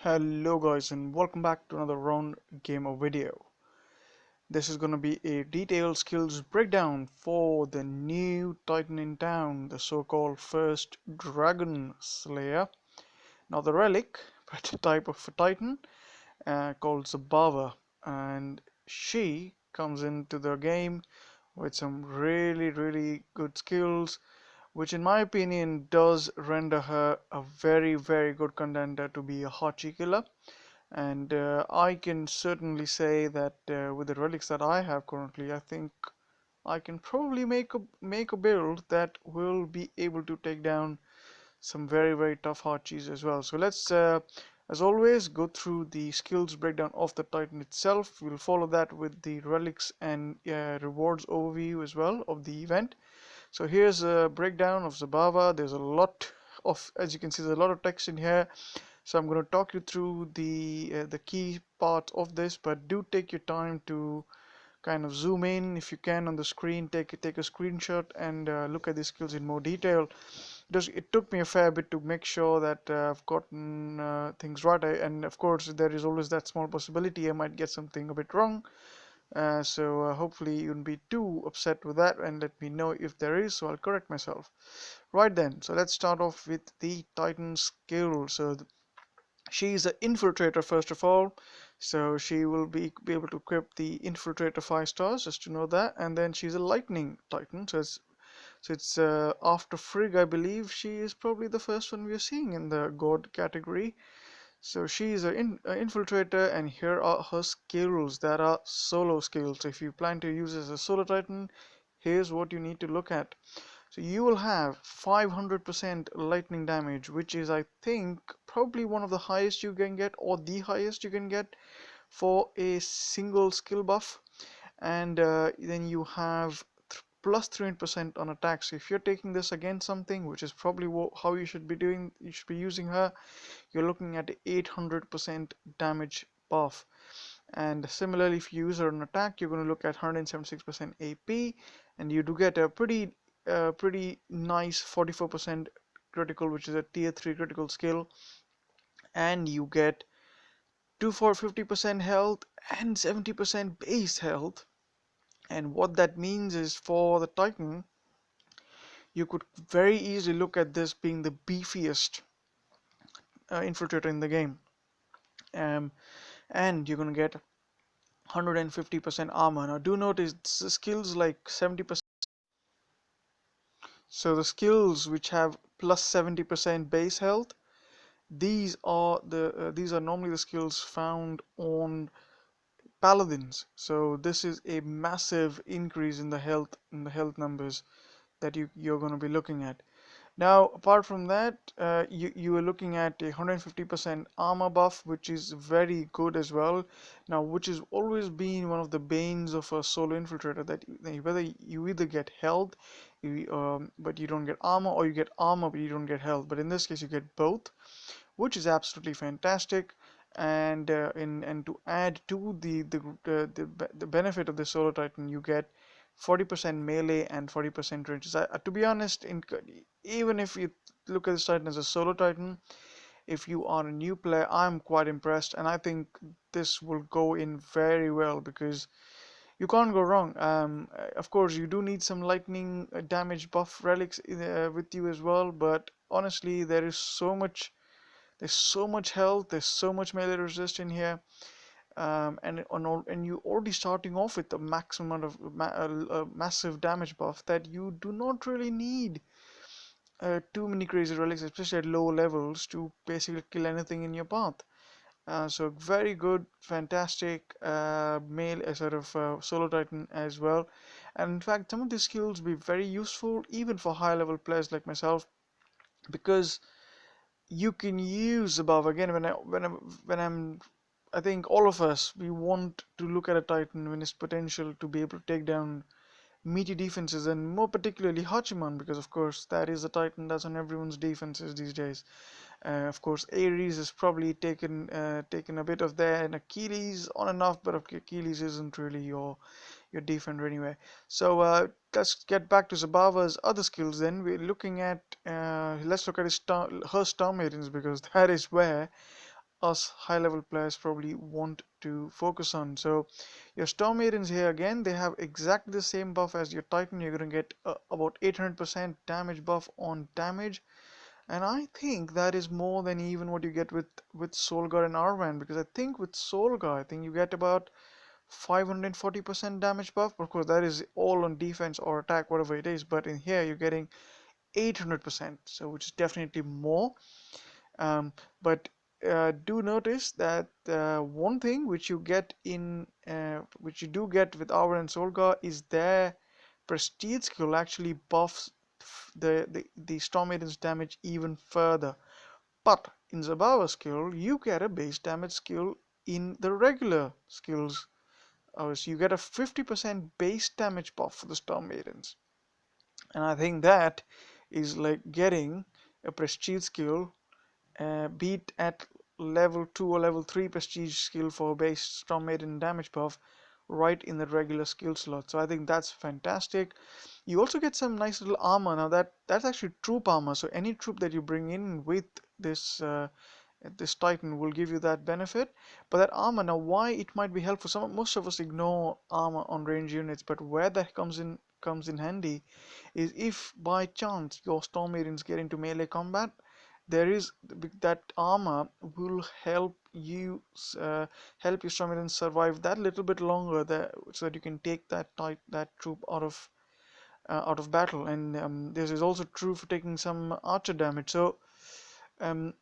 Hello guys and welcome back to another round gamer video. This is gonna be a detailed skills breakdown for the new Titan in town, the so-called first Dragon Slayer. Not the relic, but a type of a Titan called Zabava, and she comes into the game with some really good skills, which in my opinion does render her a very good contender to be a Hachi killer. And I can certainly say that with the relics that I have currently, I think I can probably make a build that will be able to take down some very tough Hachis as well. So let's, as always, go through the skills breakdown of the Titan itself. We'll follow that with the relics and rewards overview as well of the event. So here's a breakdown of Zabava. There's a lot of, as you can see, there's a lot of text in here. So I'm going to talk you through the key parts of this, but do take your time to kind of zoom in if you can on the screen, take a screenshot and look at the skills in more detail. It took me a fair bit to make sure that I've gotten things right, and of course there is always that small possibility I might get something a bit wrong. So hopefully you won't be too upset with that and let me know if there is, so I'll correct myself. Right then, so let's start off with the Titan skill. So she's an infiltrator first of all, so she will be able to equip the infiltrator 5 stars, just to know that. And then she's a lightning titan, so it's after Frigg, I believe. She is probably the first one we are seeing in the god category. So she's an infiltrator, and here are her skills that are solo skills. If you plan to use as a solo titan, here's what you need to look at. So you will have 500% lightning damage, which is, I think, probably one of the highest you can get, or the highest you can get for a single skill buff. And then you have plus 300% on attack. So if you're taking this against something, which is probably how you should be doing, you should be using her, you're looking at 800% damage buff. And similarly, if you use her on attack, you're going to look at 176% AP, and you do get a pretty nice 44% critical, which is a tier 3 critical skill, and you get 2 for 50% health and 70% base health. And what that means is, for the Titan, you could very easily look at this being the beefiest infiltrator in the game. Um, and you're going to get 150% armor. Now do notice the skills like 70%. So the skills which have plus 70% base health, these are normally the skills found on paladins. So this is a massive increase in the health numbers that you're going to be looking at. Now, apart from that, you are looking at a 150% armor buff, which is very good as well. Now, which has always been one of the banes of a solo infiltrator, that whether you either get health, but you don't get armor, or you get armor but you don't get health. But in this case, you get both, which is absolutely fantastic. And and to add to the benefit of the solo titan, you get 40% melee and 40% ranges. To be honest, even if you look at this titan as a solo titan, if you are a new player, I'm quite impressed, and I think this will go in very well because you can't go wrong. Of course, you do need some lightning damage buff relics with you as well, but honestly, there's so much health, there's so much melee resist in here, and you already starting off with a maximum amount of massive damage buff, that you do not really need too many crazy relics, especially at low levels, to basically kill anything in your path. So very good, fantastic male sort of solo titan as well. And in fact, some of these skills will be very useful even for high level players like myself, because you can use above again when I think all of us, we want to look at a titan when its potential to be able to take down meaty defenses, and more particularly Hachiman, because of course that is the titan that's on everyone's defenses these days. Of course, Ares has probably taken a bit of that, and Achilles on and off, but Achilles isn't really your defender anyway. So let's get back to Zabava's other skills. Then let's look at her star maidens, because that is where us high level players probably want to focus on. So your Storm Maidens here again, they have exactly the same buff as your Titan. You're going to get about 800% damage buff on damage, and I think that is more than even what you get with Solgar and Arvan, because I think with Solgar, I think you get about 540% damage buff. Of course, that is all on defense or attack, whatever it is. But in here, you're getting 800%, so which is definitely more. But do notice that one thing which you get in, which you do get with Arvan and Solgar, is their prestige skill actually buffs the Storm Maiden's damage even further. But in Zabawa skill, you get a base damage skill in the regular skills. So you get a 50% base damage buff for the Storm Maidens. And I think that is like getting a prestige skill, beat at level 2 or level 3 prestige skill for base Storm Maiden damage buff right in the regular skill slot. So I think that's fantastic. You also get some nice little armor. Now that's actually troop armor. So any troop that you bring in with this this Titan will give you that benefit. But that armor, now why it might be helpful. Most of us ignore armor on range units, but where that comes in handy is if by chance your Storm Maidens get into melee combat, there is that armor will help your Storm Maidens survive that little bit longer, so that you can take that troop out of battle. And this is also true for taking some archer damage. Um,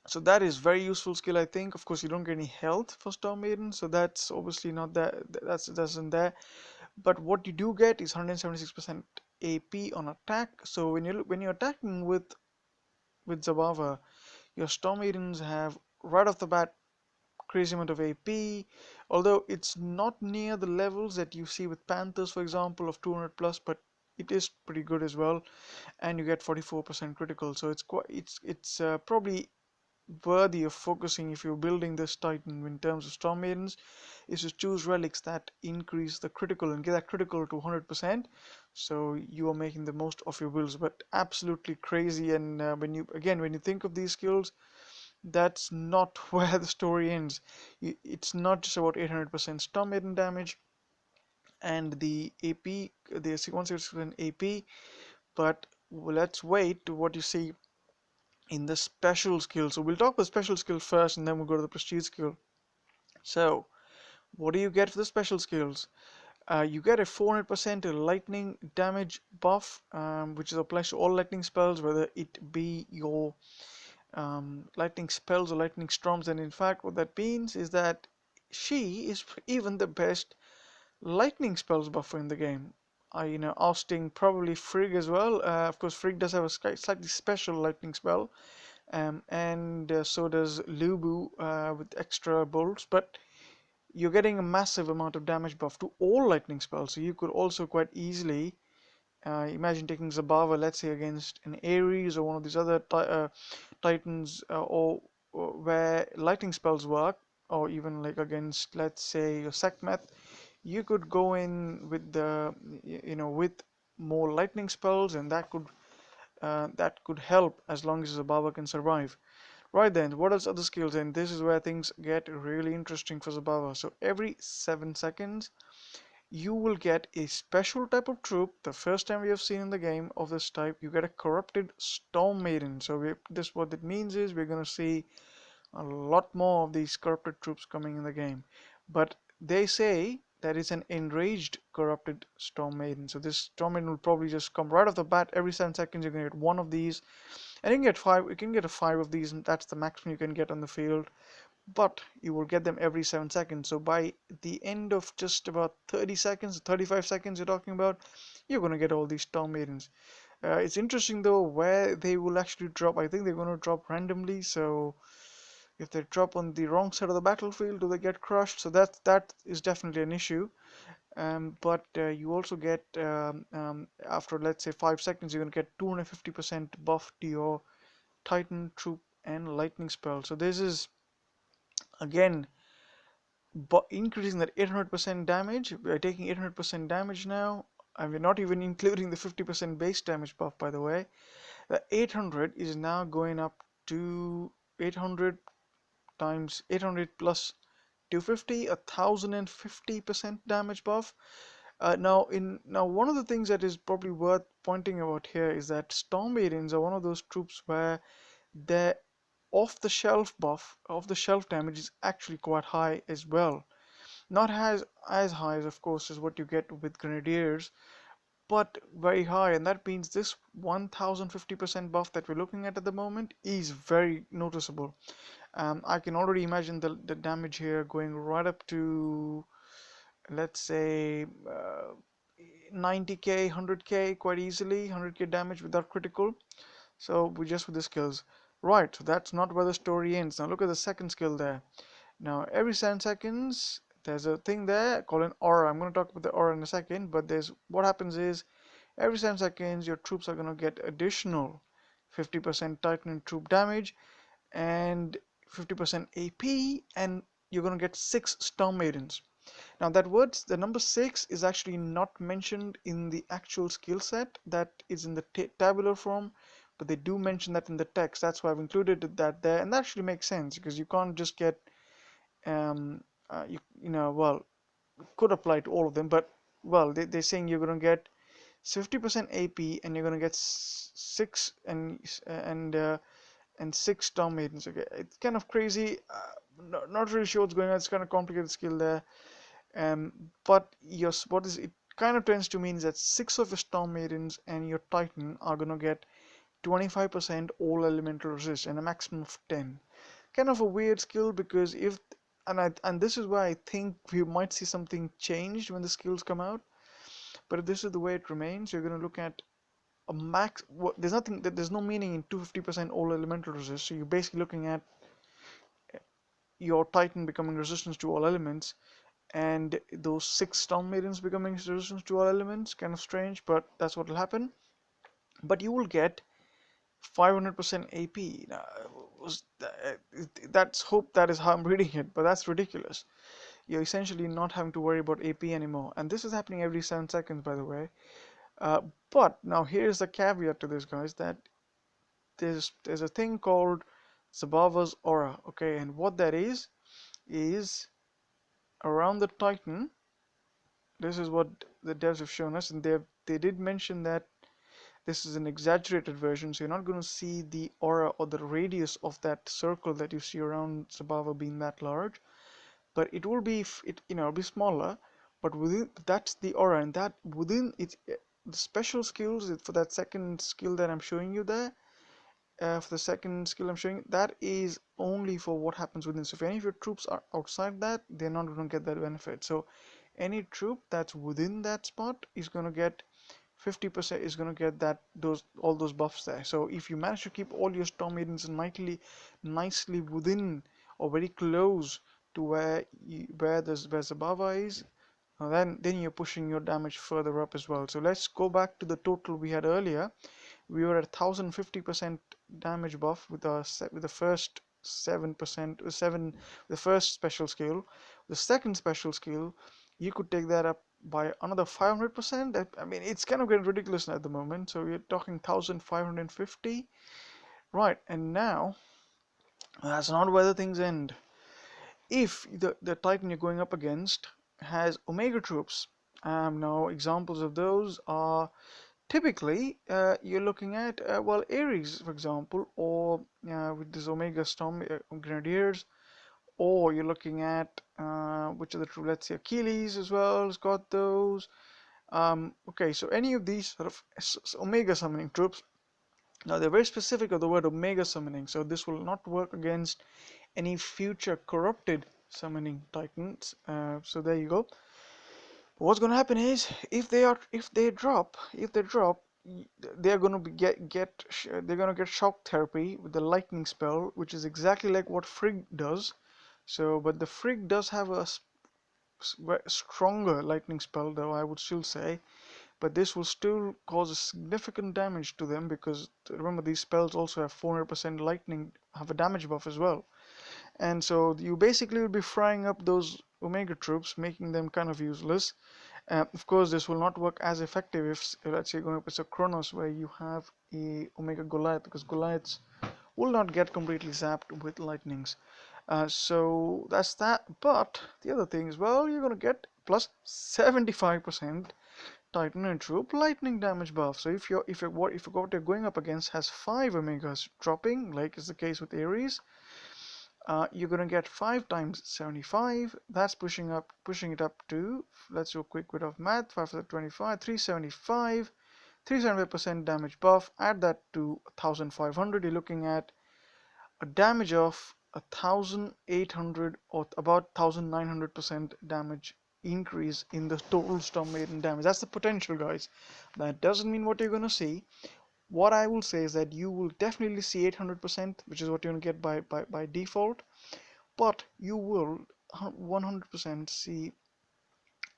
so that is very useful skill, I think. Of course, you don't get any health for Storm Maiden, so that's obviously not that. That's in there. But what you do get is 176% AP on attack. So when you're attacking with Zabava, your Storm Maidens have right off the bat crazy amount of AP. Although it's not near the levels that you see with Panthers, for example, of 200 plus, but it is pretty good as well. And you get 44% critical. So it's probably worthy of focusing if you're building this Titan in terms of Storm Maidens, is to choose relics that increase the critical and get that critical to 100%, so you are making the most of your builds. But absolutely crazy. And when you think of these skills, that's not where the story ends. It's not just about 800% Storm Maiden damage and the AP, the 160% AP, but let's wait to what you see in the special skill. So we'll talk about special skill first, and then we'll go to the prestige skill. So what do you get for the special skills? You get a 400% lightning damage buff, which is applied to all lightning spells, whether it be your lightning spells or lightning storms. And in fact, what that means is that she is even the best lightning spells buffer in the game. Ousting probably Frigg as well. Of course, Frigg does have a slightly special lightning spell, and so does Lubu with extra bolts. But you're getting a massive amount of damage buff to all lightning spells. So you could also quite easily imagine taking Zabava, let's say, against an Ares or one of these other Titans, or where lightning spells work, or even like against, let's say, your Sekhmet. You could go in with with more lightning spells, and that could help as long as Zabava can survive. Right then, what else other skills? And this is where things get really interesting for Zabawa. So every 7 seconds, you will get a special type of troop. The first time we have seen in the game of this type, you get a corrupted Storm Maiden. So what it means is we're going to see a lot more of these corrupted troops coming in the game. But they say that it's an enraged corrupted Storm Maiden. So this Storm Maiden will probably just come right off the bat. Every 7 seconds, you're going to get one of these. And you can get five. You can get a 5 of these, and that's the maximum you can get on the field. But you will get them every 7 seconds. So by the end of just about 30 seconds, 35 seconds, you're talking about, you're going to get all these Storm Maidens. It's interesting though where they will actually drop. I think they're going to drop randomly. So if they drop on the wrong side of the battlefield, do they get crushed? So that is definitely an issue. But you also get after, let's say, 5 seconds, you're going to get 250% buff to your Titan troop and lightning spell. So this is again increasing that 800% damage. We're taking 800% damage now, and we're not even including the 50% base damage buff, by the way. The 800 is now going up to 800 times 800 plus 250, 1050% damage buff. Now one of the things that is probably worth pointing out here is that Storm Maidens are one of those troops where their off-the-shelf buff, off-the-shelf damage is actually quite high as well. Not as high as, of course, as what you get with Grenadiers, but very high, and that means this 1050% buff that we're looking at the moment is very noticeable. I can already imagine the damage here going right up to, let's say, 90k, 100k quite easily, 100k damage without critical. So we just with the skills. Right, so that's not where the story ends. Now look at the second skill there. Now every 7 seconds there's a thing there called an aura. I'm going to talk about the aura in a second, but there's what happens is every 7 seconds your troops are going to get additional 50% Titan troop damage and 50% AP, and you're going to get 6 Storm Maidens. Now that words, the number 6 is actually not mentioned in the actual skill set that is in the tabular form, but they do mention that in the text. That's why I've included that there, and that actually makes sense because you can't just get well, could apply to all of them, but well, they're saying you're going to get 50% AP and you're going to get 6 and 6 Storm Maidens. Okay, it's kind of crazy. Not really sure what's going on. It's kind of complicated skill there. But yes, what is it kind of tends to mean is that 6 of your Storm Maidens and your Titan are going to get 25% all elemental resist and a maximum of 10. Kind of a weird skill because if and this is why I think we might see something changed when the skills come out. But if this is the way it remains, you're going to look at a max. There's no meaning in 250% all elemental resist. So you're basically looking at your Titan becoming resistance to all elements, and those 6 Storm Maidens becoming resistance to all elements. Kind of strange, but that's what will happen. But you will get 500% AP. Now, that's hope that is how I'm reading it, but that's ridiculous. You're essentially not having to worry about AP anymore, and this is happening every 7 seconds, by the way. But now here's the caveat to this, guys, that there's a thing called Zabava's aura, okay, and what that is around the Titan. This is what the devs have shown us, and they did mention that this is an exaggerated version, so you're not going to see the aura or the radius of that circle that you see around Zabava being that large, but it will be it'll be smaller, but within that's the aura, and that within it the special skills for that second skill that I'm showing you there, for the second skill I'm showing, that is only for what happens within. So if any of your troops are outside that, they're not going to get that benefit. So any troop that's within that spot is going to get 50% is going to get all those buffs there. So if you manage to keep all your Storm Maidens nicely within or very close to where Zabava is, then you're pushing your damage further up as well. So let's go back to the total we had earlier. We were at 1050% damage buff with the first 7%, the first special skill. The second special skill, you could take that up by another 500%. I mean, it's kind of getting ridiculous at the moment. So we're talking 1550, right? And now that's not where the things end. If the Titan you're going up against has Omega troops, now examples of those are typically you're looking at well, Ares, for example, or with this Omega Storm Grenadiers, or you're looking at which are the true, let's say Achilles as well has got those. Okay, so any of these sort of Omega summoning troops. Now they're very specific of the word Omega summoning, so this will not work against any future corrupted summoning Titans. So there you go. But what's going to happen is if they drop, they're going to they're going to get shock therapy with the lightning spell, which is exactly like what Frigg does. So, but the Frigg does have a stronger lightning spell, though I would still say, but this will still cause a significant damage to them because remember these spells also have 400% lightning, have a damage buff as well. And so you basically will be frying up those Omega troops, making them kind of useless. Of course, this will not work as effective if, let's say, going up as a Kronos where you have a Omega Goliath, because Goliaths will not get completely zapped with lightnings. So that's that. But the other thing is, well, you're gonna get plus 75% Titan and Troop lightning damage buff. So if what you're going up against has 5 omegas dropping, like is the case with Ares, you're gonna get 5 times 75. That's pushing it up to, let's do a quick bit of math. 5 for the 25, 375, 375% damage buff. Add that to 1500. You're looking at a damage of 1800 or about 1900% damage increase in the total Storm Maiden damage. That's the potential, guys. That doesn't mean what you're gonna see. What I will say is that you will definitely see 800%, which is what you're gonna get by default, but you will 100% see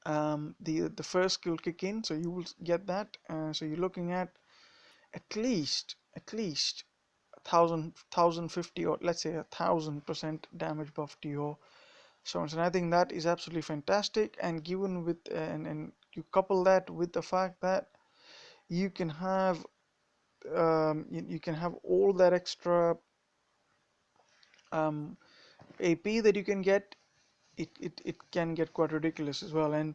the first skill kick in, so you will get that. So you're looking at least 1050, or let's say 1000% damage buff to your stones, and I think that is absolutely fantastic. And given with and you couple that with the fact that you can have you can have all that extra um, AP that you can get, it can get quite ridiculous as well. And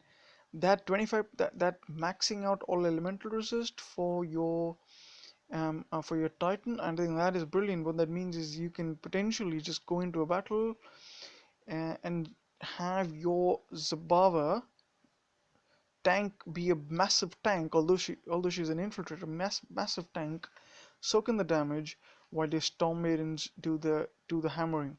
that 25, that maxing out all elemental resist for your Titan, I think that is brilliant. What that means is you can potentially just go into a battle and have your Zabava tank be a massive tank, although she's an infiltrator, massive tank, soak in the damage while the Storm Maidens do the hammering.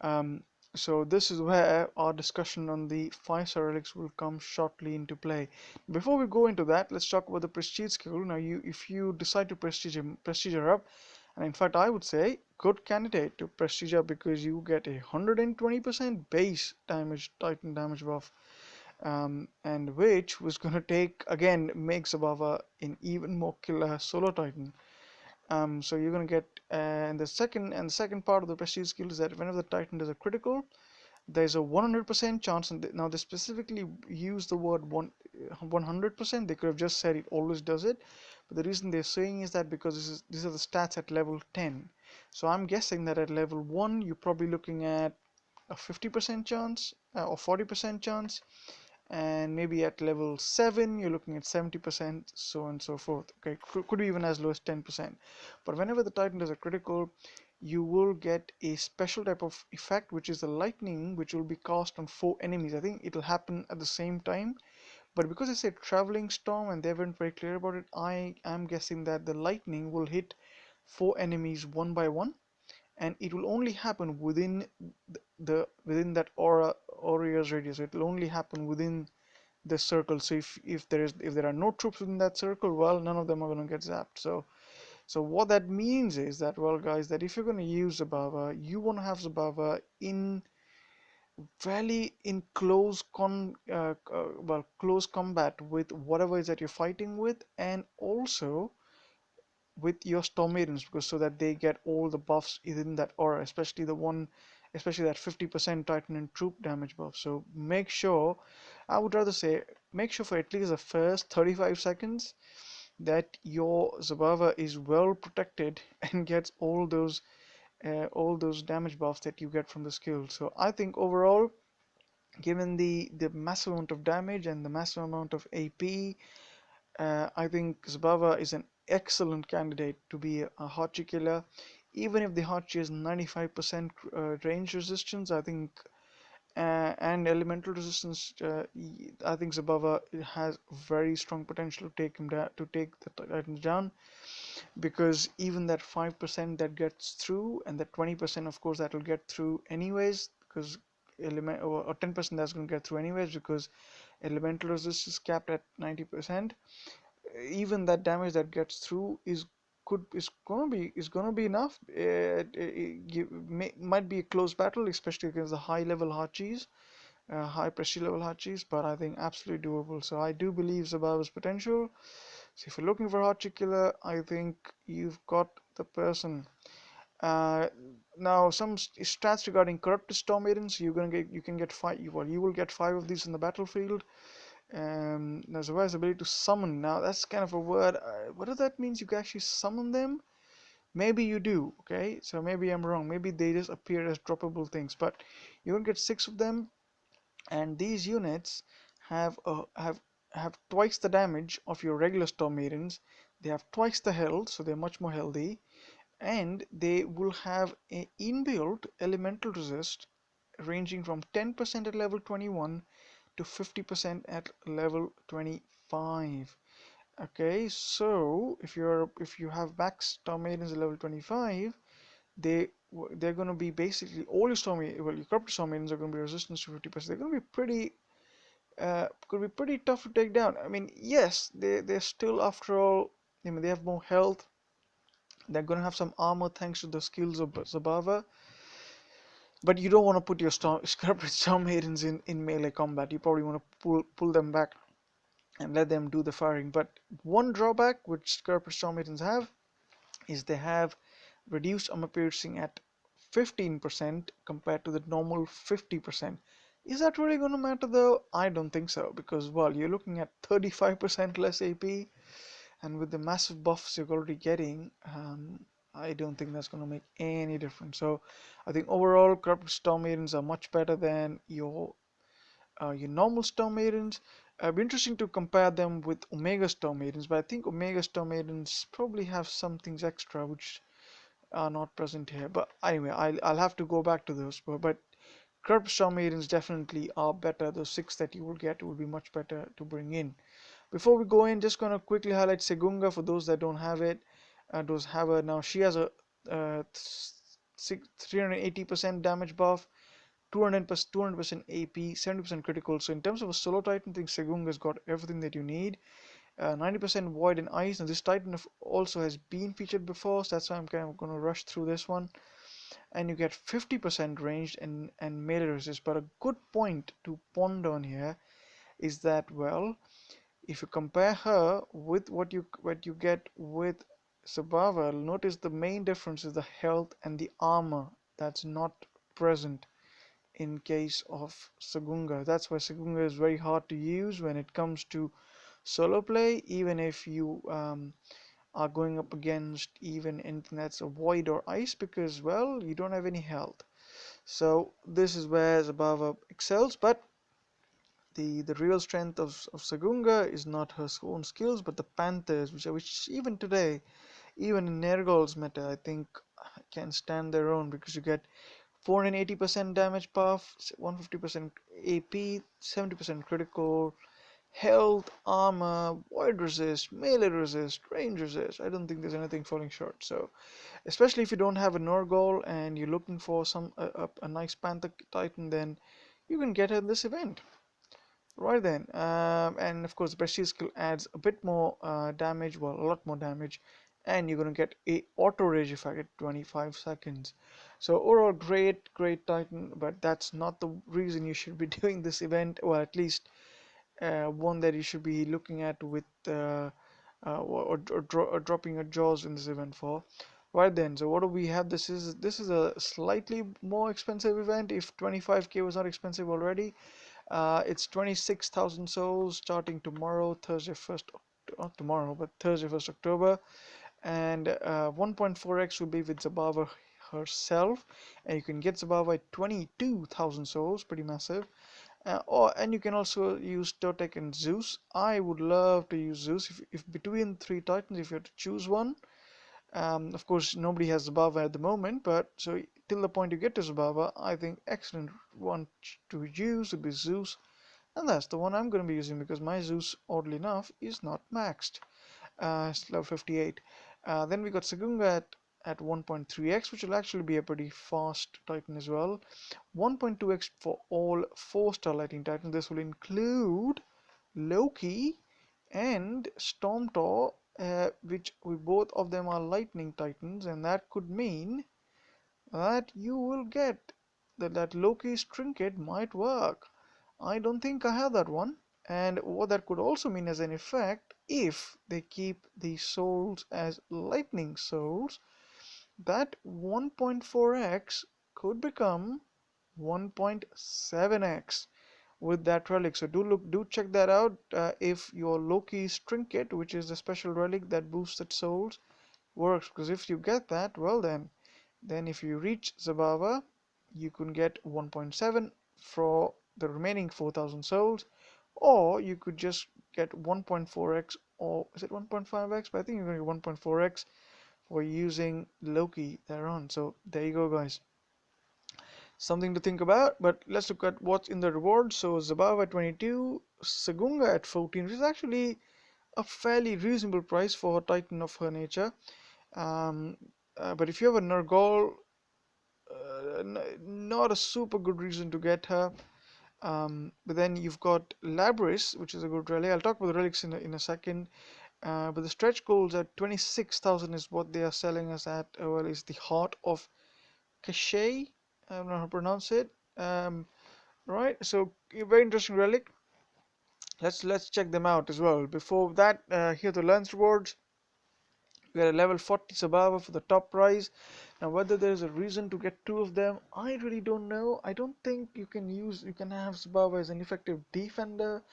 Um, so this is where our discussion on the 5-star relics will come shortly into play. Before we go into that, let's talk about the prestige skill. Now, if you decide to prestige her up, and in fact, I would say good candidate to prestige up, because you get 120% base damage Titan damage buff, and which was going to take again make Zabava an even more killer solo Titan. So you're going to get and the second part of the prestige skill is that whenever the Titan does a critical, there's a 100% chance. And now they specifically use the word 100%. They could have just said it always does it, but the reason they're saying is that because these are the stats at level 10. So I'm guessing that at level 1 you're probably looking at a 50% chance or 40% chance, and maybe at level 7 you're looking at 70%, so on and so forth. Okay, could be even as low as 10%. But whenever the Titan does a critical, you will get a special type of effect, which is the lightning, which will be cast on 4 enemies. I think it'll happen at the same time, but because I said traveling storm and they weren't very clear about it, I am guessing that the lightning will hit 4 enemies one by one, and it will only happen within within that aura's radius. It will only happen within the circle. So if there are no troops within that circle, well, none of them are going to get zapped. So what that means is that, well, guys, that if you're going to use Zabava, you want to have Zabava in fairly in close combat with whatever is that you're fighting with, and also with your Storm Maidens, because so that they get all the buffs within that aura, especially that 50% Titan and troop damage buff. So make sure, I would rather say, make sure for at least the first 35 seconds that your Zabava is well protected and gets all those damage buffs that you get from the skill. So I think overall, given the massive amount of damage and the massive amount of AP, I think Zabava is an excellent candidate to be a Hachi killer. Even if the Hachi is 95% range resistance, I think, and elemental resistance, I think Zabava has very strong potential to take him down, to take the Titans down, because even that 5% that gets through, and that 20%, of course, that will get through anyways, because element or 10% that's going to get through anyways, because elemental resistance is capped at 90%. Even that damage that gets through is gonna be enough. Might be a close battle, especially against the high level Hachis, high prestige level Hachis, but I think absolutely doable. So I do believe Zabawa's potential. So if you're looking for Hachi killer, I think you've got the person. Uh, Now some stats regarding corrupted Storm Maidens. You can get five. You will get 5 of these in the battlefield. Now Zabawa's ability to summon. Now that's kind of a word. What does that mean? You can actually summon them. Maybe you do, okay? So maybe I'm wrong. Maybe they just appear as droppable things, but you will get 6 of them, and these units have have twice the damage of your regular Storm Maidens. They have twice the health, so they're much more healthy, and they will have a inbuilt elemental resist ranging from 10% at level 21 to 50% at level 25. Okay, so if you have max Storm Maidens at level 25, they're going to be basically all your well, your corrupted Storm Maidens are going to be resistant to 50%. They're going to be pretty could be pretty tough to take down. I mean, yes, they're still, after all, I mean, they have more health. They're going to have some armor thanks to the skills of Zabava, but you don't want to put your corrupted Storm Maidens in melee combat. You probably want to pull them back and let them do the firing. But one drawback which corrupted Storm Maidens have is they have reduced armor piercing at 15% compared to the normal 50%. Is that really going to matter though? I don't think so, because, well, you're looking at 35% less AP, and with the massive buffs you're already getting, I don't think that's going to make any difference. So I think overall corrupted Storm Maidens are much better than your normal Storm Maidens. It'd be interesting to compare them with Omega Storm Maidens, but I think Omega Storm Maidens probably have some things extra which are not present here. But anyway, I'll have to go back to those. But Corrupted Storm Maidens definitely are better. Those 6 that you will get will be much better to bring in. Before we go in, just gonna quickly highlight Segunda for those that don't have it. Those have her now. She has a 380% damage buff, 200% AP, 70% critical. So in terms of a solo Titan, I think Segunga's got everything that you need. 90% Void and Ice. Now this Titan also has been featured before, so that's why I'm kind of going to rush through this one. And you get 50% ranged and melee resist. But a good point to ponder on here is that, well, if you compare her with what you get with Zabava, notice the main difference is the health and the armor that's not present in case of Segunda. That's why Segunda is very hard to use when it comes to solo play, even if you are going up against even anything that's a void or ice, because, well, you don't have any health. So this is where Zabava excels, but the real strength of Segunda is not her own skills, but the Panthers, which even today, even in Nergal's meta, I think can stand their own, because you get 480% damage buff, 150% AP, 70% critical, health, armor, void resist, melee resist, range resist. I don't think there's anything falling short. So, especially if you don't have a Nurgle and you're looking for a nice Panther Titan, then you can get her in this event. Right then, and of course the Prestige skill adds a bit more damage, well, a lot more damage, and you're gonna get a auto rage effect at 25 seconds. So overall, great Titan, but that's not the reason you should be doing this event, or at least one that you should be looking at with or dropping your jaws in this event for. Right then, so what do we have? This is a slightly more expensive event. If 25k was not expensive already, it's 26,000 souls starting tomorrow, Thursday 1st, not tomorrow, but Thursday 1st October, and 1.4x will be with Zabava herself, and you can get Zabava at 22,000 souls, pretty massive. And you can also use Totek and Zeus. I would love to use Zeus if between 3 Titans, if you have to choose one. Of course, nobody has Zabava at the moment, but so till the point you get to Zabava, I think excellent one to use would be Zeus, and that's the one I'm going to be using, because my Zeus, oddly enough, is not maxed. It's level 58. Then we got Segunda at 1.3x, which will actually be a pretty fast Titan as well. 1.2x for all 4-star Lightning Titans. This will include Loki and Stormtor, which both of them are Lightning Titans, and that could mean that you will get that Loki's trinket might work. I don't think I have that one. And what that could also mean as an effect, if they keep the souls as lightning souls, that 1.4x could become 1.7x with that relic. So do check that out. If your Loki's trinket, which is a special relic that boosts its souls, works, because if you get that, well then if you reach Zabava, you can get 1.7 for the remaining 4,000 souls, or you could just get 1.4x, or is it 1.5x? But I think you're going to get 1.4x for using Loki thereon. So there you go, guys. Something to think about. But let's look at what's in the reward. So Zabava at 22, Segunda at 14, which is actually a fairly reasonable price for a Titan of her nature. Um, but if you have a Nergal, not a super good reason to get her. But then you've got Labris, which is a good relic. I'll talk about the relics in a second. But the stretch goals at 26,000 is what they are selling us at. Well, is the heart of Cliche. I don't know how to pronounce it. Right. So a very interesting relic. Let's check them out as well. Before that, here are the lance rewards. We got a level 40 Zabava for the top prize. Now, whether there's a reason to get two of them, I really don't know. I don't think you can have Zabava as an effective defender.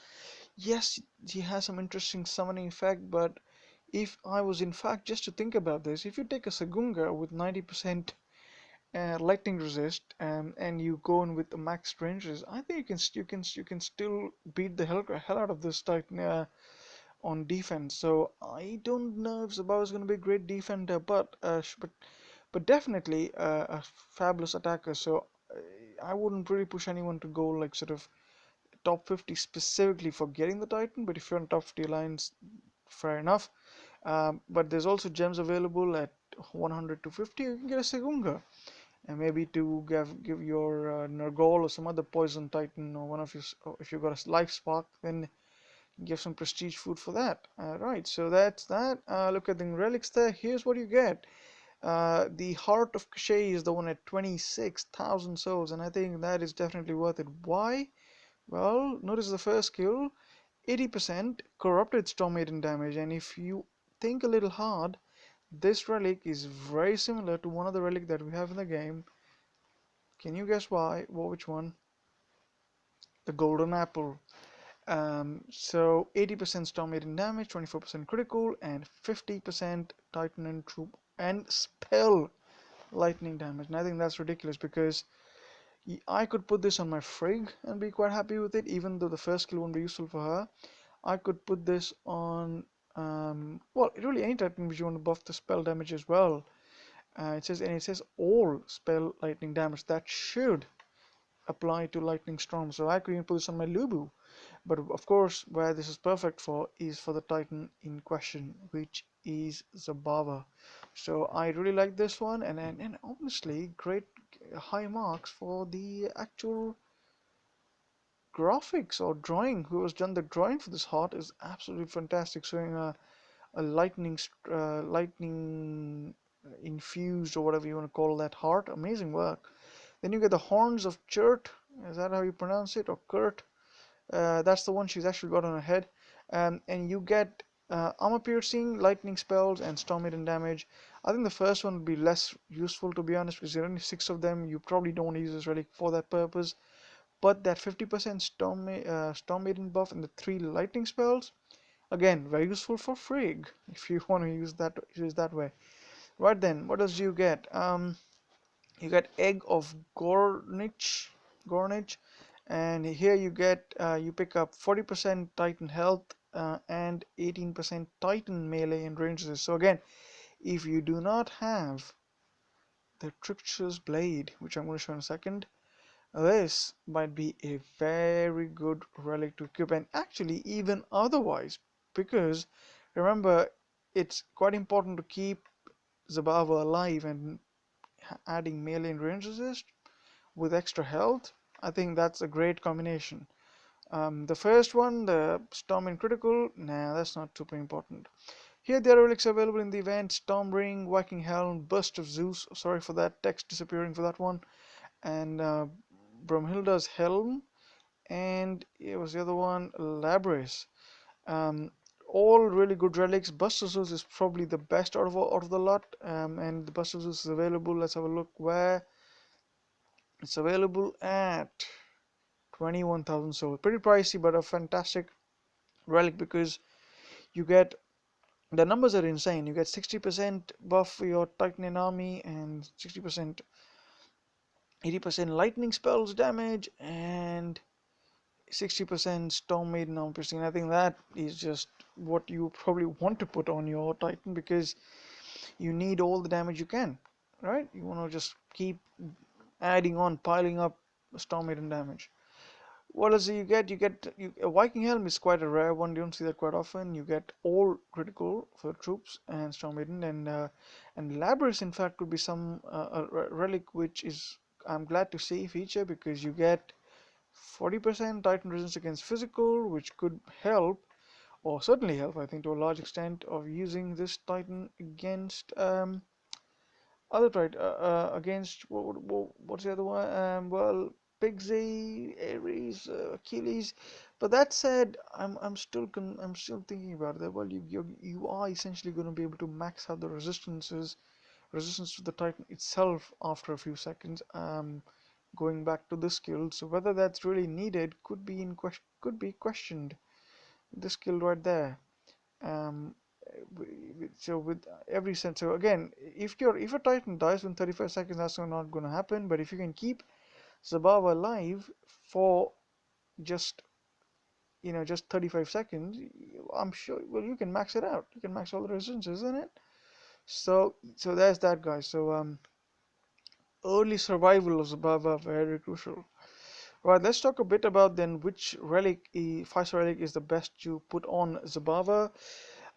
Yes, he has some interesting summoning effect, but if I was in fact just to think about this, if you take a Segunda with 90% lightning resist, and you go in with the max ranges, I think you can still beat the hell out of this Titan on defense. So I don't know if Zabao is going to be a great defender, but definitely a fabulous attacker. So I wouldn't really push anyone to go like sort of top 50 specifically for getting the Titan. But if you're on top 50 alliance, fair enough. But there's also gems available at 100 to 50. You can get a Segunda, and maybe to give your Nergal or some other poison Titan, or one of your, if you've got a life spark, then give some prestige food for that. Right, so that's that. Look at the relics there. Here's what you get. The heart of Cliche is the one at 26,000 souls, and I think that is definitely worth it. Why? Well, notice the first skill, 80% corrupted storm maiden damage, and if you think a little hard, this relic is very similar to one of the relic that we have in the game. Can you guess why? Well, which one? The golden apple. So 80% storm maiden damage, 24% critical, and 50% titan and troop and spell lightning damage. And I think that's ridiculous, because I could put this on my Frigg and be quite happy with it, even though the first skill won't be useful for her. I could put this on, well, really any titan which you want to buff the spell damage as well. It says all spell lightning damage. That should apply to lightning storm. So I could even put this on my Lubu. But of course, where this is perfect for is for the Titan in question, which is Zabava. So I really like this one, and honestly, great high marks for the actual graphics or drawing. Who has done the drawing for this heart is absolutely fantastic, showing a lightning infused, or whatever you want to call that heart. Amazing work. Then you get the horns of Chert. Is that how you pronounce it, or Kurt? That's the one she's actually got on her head. And you get armor piercing, lightning spells, and storm maiden damage. I think the first one would be less useful, to be honest, because there are only 6 of them. You probably don't want to use this relic for that purpose. But that 50% storm maiden buff and the 3 lightning spells, again, very useful for Frigg if you want to use that way. Right then, what else do you get? You get egg of Gornich, and here you pick up 40% Titan health and 18% Titan melee and ranges. So again, if you do not have the Trickster's Blade, which I'm going to show in a second, this might be a very good relic to equip, and actually even otherwise, because remember, it's quite important to keep Zabava alive, and adding melee and range resist with extra health, I think that's a great combination. The first one, the Storm and Critical, nah, that's not super important. Here there are relics available in the event: Storm Ring, Viking Helm, Burst of Zeus, sorry for that text disappearing for that one, and Bromhilda's Helm, and it was the other one, Labris. Um, all really good relics. Burst of Zeus is probably the best out of the lot, and the Burst of Zeus is available. Let's have a look where it's available at 21,000 souls. Pretty pricey, but a fantastic relic, because you get The numbers are insane. You get 60% buff for your Titan army and 60%, 80% lightning spells damage and 60% Storm Maiden armor piercing. I think that is just what you probably want to put on your Titan because you need all the damage you can, right? You want to just keep adding on, piling up Storm Maiden damage. What else do you get? A Viking Helm is quite a rare one. You don't see that quite often. You get all critical for troops and Storm Maiden, and Labrys in fact could be some a relic which is I'm glad to see feature because you get 40% Titan resistance against physical, which could help or certainly help, I think, to a large extent of using this Titan against other Titan against what's the other one? Well, Pixie, Ares, Achilles. But that said, I'm still thinking about that. Well, you are essentially going to be able to max out the resistance to the Titan itself after a few seconds. Going back to the skill, so whether that's really needed could be questioned. The skill right there. Um, so with every sense, so again, if a Titan dies within 35 seconds, that's not going to happen. But if you can keep Zabawa alive for just just 35 seconds, I'm sure. Well, you can max it out. You can max all the resistances, isn't it? So there's that, guys. So early survival of Zabava very crucial. Right, let's talk a bit about then which relic, 5-star relic, is the best to put on Zabava.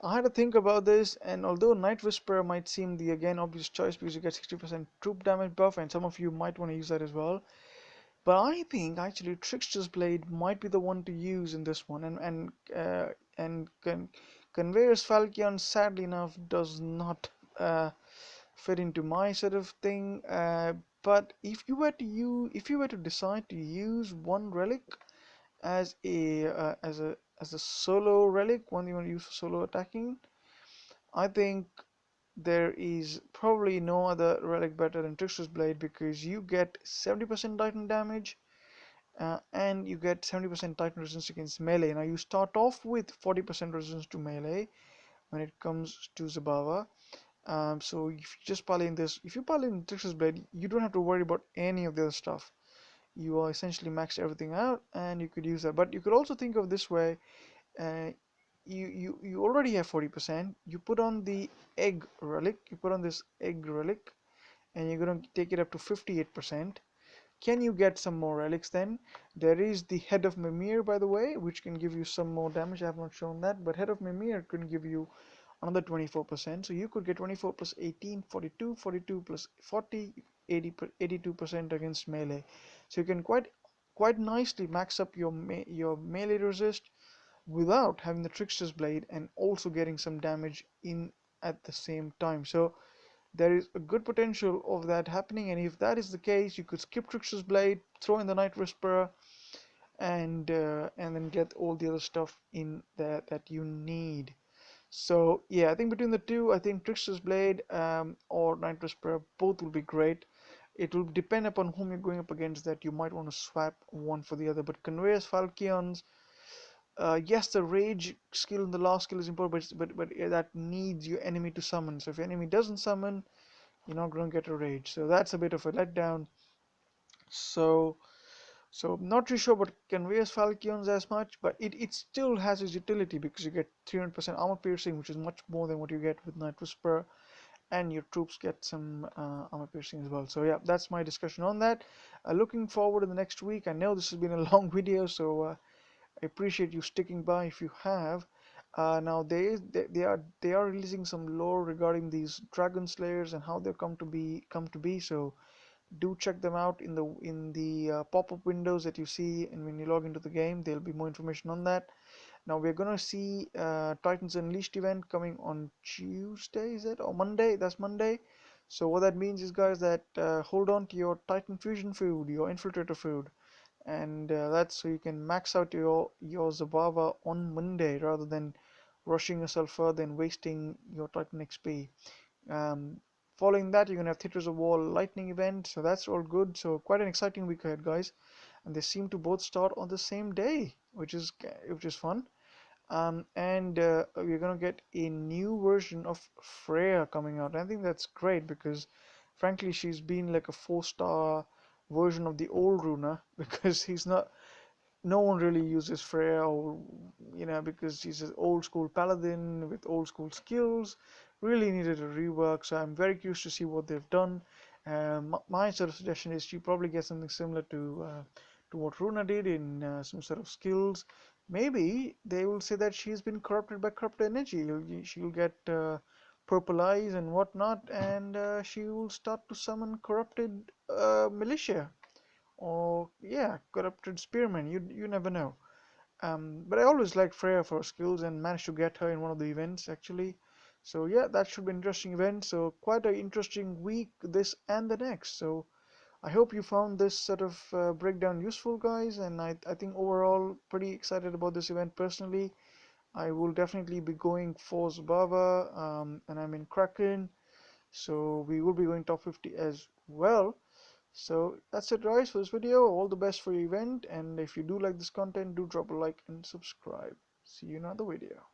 I had to think about this, and although Night Whisperer might seem the again obvious choice because you get 60% troop damage buff, and some of you might want to use that as well, but I think actually Trickster's Blade might be the one to use in this one, and Conveyor's Falchion, sadly enough, does not fit into my sort of thing. But if you were to decide to use one relic as a solo relic, one you want to use for solo attacking, I think there is probably no other relic better than Trickster's Blade because you get 70% Titan damage and you get 70% Titan resistance against melee. Now you start off with 40% resistance to melee when it comes to Zabawa. So if you just pile in this, if you pile in Trickster's Blade, you don't have to worry about any of the other stuff. You are essentially maxed everything out, and you could use that. But you could also think of this way: uh, you already have 40%. You put on the egg relic. You put on this egg relic, and you're gonna take it up to 58%. Can you get some more relics then? There is the Head of Mimir, by the way, which can give you some more damage. I have not shown that, but Head of Mimir can give you another 24%. So you could get 24 plus 18, 42, 42 plus 40, 80, 82% against melee. So you can quite nicely max up your melee resist without having the Trickster's Blade and also getting some damage in at the same time. So there is a good potential of that happening, and if that is the case, you could skip Trickster's Blade, throw in the Night Whisperer, and then get all the other stuff in there that you need. So yeah, I think between the two, I think Trickster's Blade or Night Whisperer both will be great. It will depend upon whom you're going up against that you might want to swap one for the other. But Conveyor's Falchions, yes, the Rage skill and the last skill is important, but that needs your enemy to summon. So if your enemy doesn't summon, you're not going to get a Rage. So that's a bit of a letdown. So I'm not too sure about Conveyor's Falchions as much, but it still has its utility because you get 300% armor piercing, which is much more than what you get with Night Whisperer, and your troops get some armor piercing as well. So yeah, that's my discussion on that. Looking forward to the next week. I know this has been a long video, so I appreciate you sticking by if you have. Now they are releasing some lore regarding these dragon slayers and how they come to be. So do check them out in the pop-up windows that you see, and when you log into the game there'll be more information on that. Now we're gonna see Titans Unleashed event coming on Tuesday, is it, or Monday? That's Monday. So what that means is, guys, that hold on to your Titan fusion food, your infiltrator food, and that's so you can max out your Zabava on Monday rather than rushing yourself further and wasting your Titan XP. um, Following that, you're gonna have Theaters of War Lightning event, so that's all good. So quite an exciting week ahead, guys, and they seem to both start on the same day, which is fun. And we're gonna get a new version of Freya coming out. I think that's great because, frankly, she's been like a four-star version of the old Runa because he's not. No one really uses Freya, or because she's an old school paladin with old school skills. Really needed a rework, so I'm very curious to see what they've done. My sort of suggestion is she probably gets something similar to what Runa did in some sort of skills. Maybe they will say that she's been corrupted by corrupted energy. She'll get purple eyes and whatnot, and she will start to summon corrupted militia, or yeah, corrupted spearmen. You never know. But I always liked Freya for her skills and managed to get her in one of the events actually. So yeah, that should be an interesting event. So quite an interesting week, this and the next. So I hope you found this sort of breakdown useful, guys. And I think overall pretty excited about this event personally. I will definitely be going for Zabava, and I'm in Kraken. So we will be going top 50 as well. So that's it, guys, for this video. All the best for your event, and if you do like this content, do drop a like and subscribe. See you in another video.